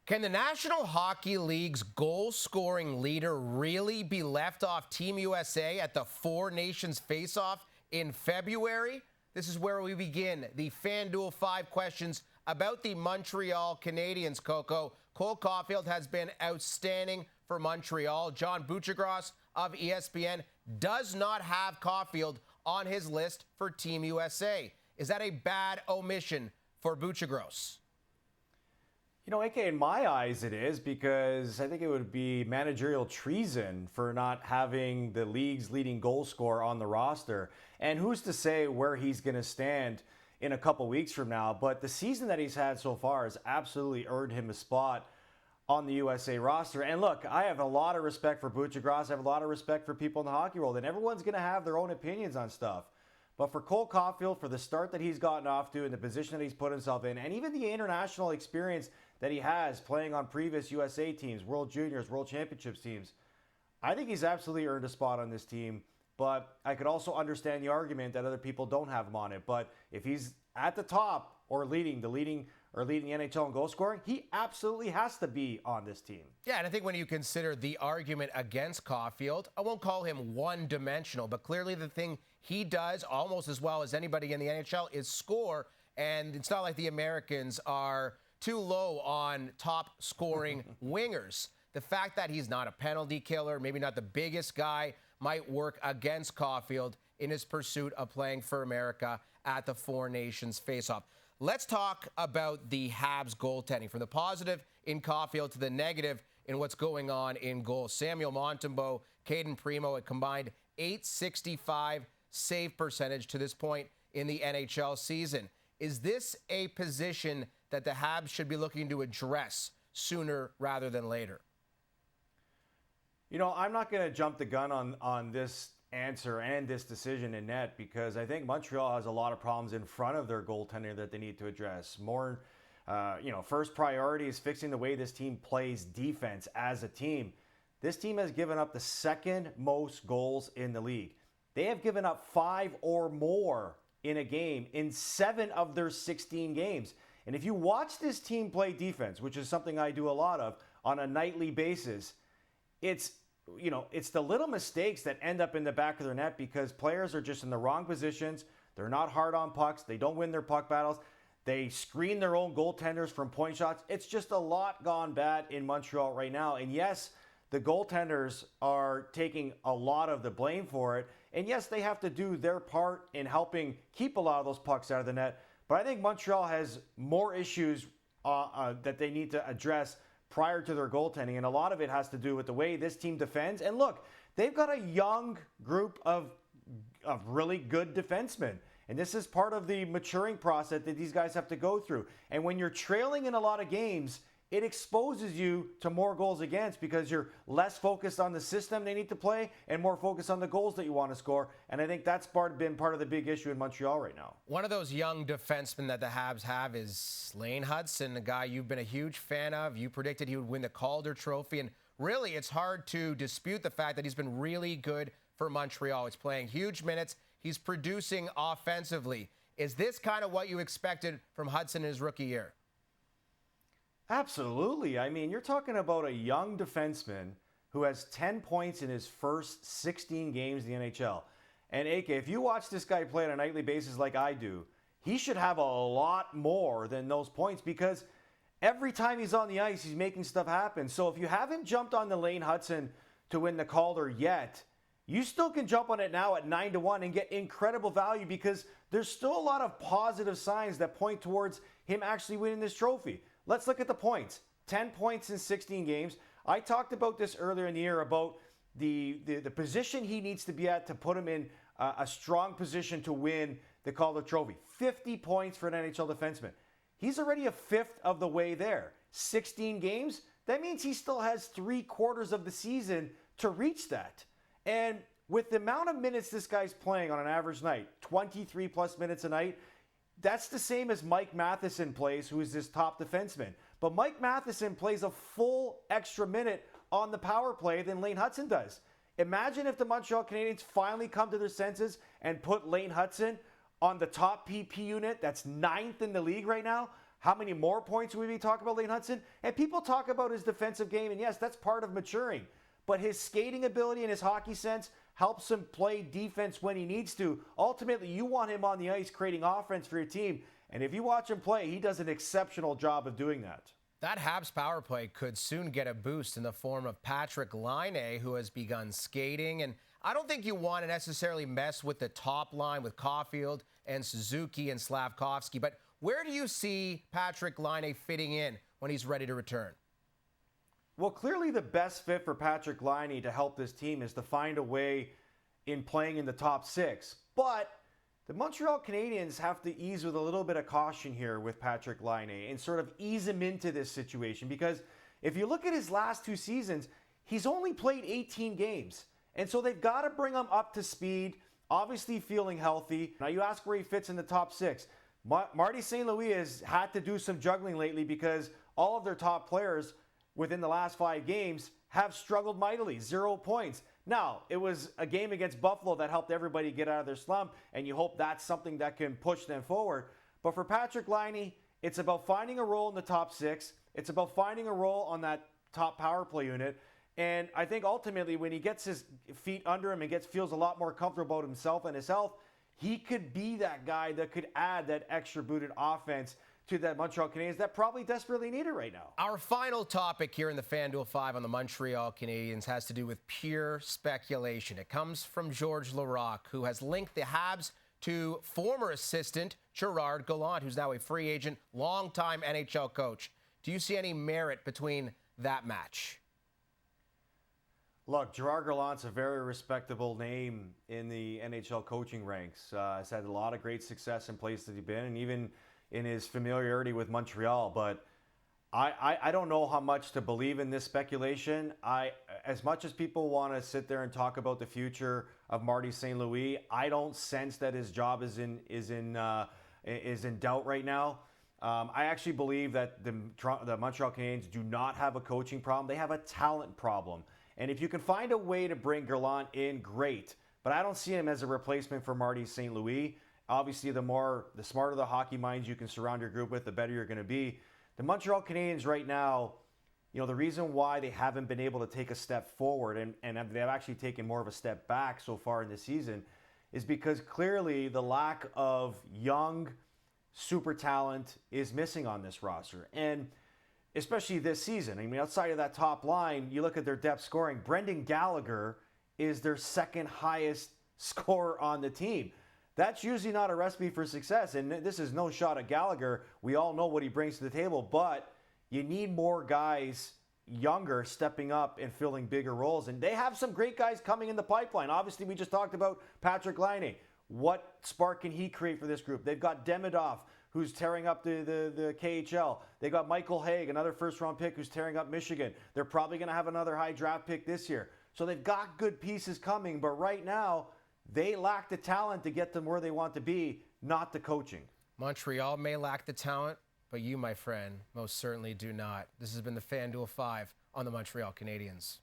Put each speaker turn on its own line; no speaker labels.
Can the National Hockey League's goal-scoring leader really be left off Team USA at the Four Nations face-off in February? This is where we begin the FanDuel 5 questions about the Montreal Canadiens, Coco. Cole Caufield has been outstanding for Montreal. John Buccigross of ESPN does not have Caufield on his list for Team USA. Is that a bad omission for Buccigross?
You know, AK, in my eyes it is, because I think it would be managerial treason for not having the league's leading goal scorer on the roster. And who's to say where he's going to stand in a couple weeks from now? But the season that he's had so far has absolutely earned him a spot on the USA roster. And look, I have a lot of respect for Buccigross. I have a lot of respect for people in the hockey world. And everyone's going to have their own opinions on stuff. But for Cole Caufield, for the start that he's gotten off to and the position that he's put himself in, and even the international experience that he has playing on previous USA teams, World Juniors, World Championships teams, I think he's absolutely earned a spot on this team. But I could also understand the argument that other people don't have him on it. But if he's at the top or leading the NHL in goal scoring, he absolutely has to be on this team.
Yeah, and I think when you consider the argument against Caufield, I won't call him one-dimensional, but clearly the thing he does almost as well as anybody in the NHL is score, and it's not like the Americans are too low on top-scoring wingers. The fact that he's not a penalty killer, maybe not the biggest guy, might work against Caufield in his pursuit of playing for America at the Four Nations face-off. Let's talk about the Habs goaltending, from the positive in Caufield to the negative in what's going on in goal. Samuel Montembeault, Caden Primo, a combined .865 save percentage to this point in the NHL season. Is this a position that the Habs should be looking to address sooner rather than later?
You know, I'm not going to jump the gun on this answer and this decision in net, because I think Montreal has a lot of problems in front of their goaltender that they need to address. More, first priority is fixing the way this team plays defense as a team. This team has given up the second most goals in the league. They have given up 5 or more in a game in 7 of their 16 games. And if you watch this team play defense, which is something I do a lot of on a nightly basis, it's the little mistakes that end up in the back of their net because players are just in the wrong positions. They're not hard on pucks. They don't win their puck battles. They screen their own goaltenders from point shots. It's just a lot gone bad in Montreal right now. And yes, the goaltenders are taking a lot of the blame for it. And yes, they have to do their part in helping keep a lot of those pucks out of the net. But I think Montreal has more issues that they need to address prior to their goaltending. And a lot of it has to do with the way this team defends. And look, they've got a young group of really good defensemen. And this is part of the maturing process that these guys have to go through. And when you're trailing in a lot of games, it exposes you to more goals against, because you're less focused on the system they need to play and more focused on the goals that you want to score. And I think that's been part of the big issue in Montreal right now.
One of those young defensemen that the Habs have is Laine Hutson, a guy you've been a huge fan of. You predicted he would win the Calder Trophy. And really, it's hard to dispute the fact that he's been really good for Montreal. He's playing huge minutes. He's producing offensively. Is this kind of what you expected from Hutson in his rookie year?
Absolutely. I mean, you're talking about a young defenseman who has 10 points in his first 16 games in the NHL. And AK, if you watch this guy play on a nightly basis like I do, he should have a lot more than those points, because every time he's on the ice, he's making stuff happen. So if you haven't jumped on the Laine Hutson to win the Calder yet, you still can jump on it now at 9-1 and get incredible value, because there's still a lot of positive signs that point towards him actually winning this trophy. Let's look at the points. 10 points in 16 games. I talked about this earlier in the year about the position he needs to be at to put him in a strong position to win the Calder Trophy. 50 points for an NHL defenseman. He's already a fifth of the way there. 16 games, that means he still has 3/4 of the season to reach that. And with the amount of minutes this guy's playing on an average night, 23 plus minutes a night, that's the same as Mike Matheson plays, who is this top defenseman. But Mike Matheson plays a full extra minute on the power play than Laine Hutson does. Imagine if the Montreal Canadiens finally come to their senses and put Laine Hutson on the top PP unit that's 9th in the league right now. how many more points would we be talking about Laine Hutson? And people talk about his defensive game, and yes, that's part of maturing. But his skating ability and his hockey sense helps him play defense when he needs to. Ultimately, you want him on the ice creating offense for your team. And if you watch him play, he does an exceptional job of doing that.
That Habs power play could soon get a boost in the form of Patrik Laine, who has begun skating. And I don't think you want to necessarily mess with the top line with Caufield and Suzuki and Slavkovsky. But where do you see Patrik Laine fitting in when he's ready to return?
Well, clearly the best fit for Patrik Laine to help this team is to find a way in playing in the top six. But the Montreal Canadiens have to ease with a little bit of caution here with Patrik Laine and sort of ease him into this situation, because if you look at his last 2 seasons, he's only played 18 games. And so they've got to bring him up to speed, obviously feeling healthy. Now you ask where he fits in the top six. Marty St. Louis has had to do some juggling lately because all of their top players within the last 5 games have struggled mightily, 0 points. Now, it was a game against Buffalo that helped everybody get out of their slump, and you hope that's something that can push them forward. But for Patrik Laine, it's about finding a role in the top 6. It's about finding a role on that top power play unit. And I think ultimately when he gets his feet under him and feels a lot more comfortable about himself and his health, he could be that guy that could add that extra booted offense to that Montreal Canadiens that probably desperately need it right now.
Our final topic here in the FanDuel 5 on the Montreal Canadiens has to do with pure speculation. It comes from Georges Laraque, who has linked the Habs to former assistant Gerard Gallant, who's now a free agent, longtime NHL coach. Do you see any merit between that match?
Look, Gerard Gallant's a very respectable name in the NHL coaching ranks. Has had a lot of great success in places that he's been, and even in his familiarity with Montreal. But I don't know how much to believe in this speculation. As much as people want to sit there and talk about the future of Marty St. Louis, I don't sense that his job is in doubt right now. I actually believe that the Montreal Canadiens do not have a coaching problem. They have a talent problem. And if you can find a way to bring Gallant in, great. But I don't see him as a replacement for Marty St. Louis. Obviously, the smarter the hockey minds you can surround your group with, the better you're going to be. The Montreal Canadiens right now, the reason why they haven't been able to take a step forward and they've actually taken more of a step back so far in the season is because clearly the lack of young super talent is missing on this roster. And especially this season. I mean, outside of that top line, you look at their depth scoring. Brendan Gallagher is their second highest scorer on the team. That's usually not a recipe for success, and this is no shot at Gallagher. We all know what he brings to the table, but you need more guys younger stepping up and filling bigger roles, and they have some great guys coming in the pipeline. Obviously, we just talked about Patrik Laine. What spark can he create for this group? They've got Demidov, who's tearing up the KHL. They got Michael Haig, another first-round pick who's tearing up Michigan. They're probably going to have another high draft pick this year. So they've got good pieces coming, but right now, they lack the talent to get them where they want to be, not the coaching.
Montreal may lack the talent, but you, my friend, most certainly do not. This has been the FanDuel 5 on the Montreal Canadiens.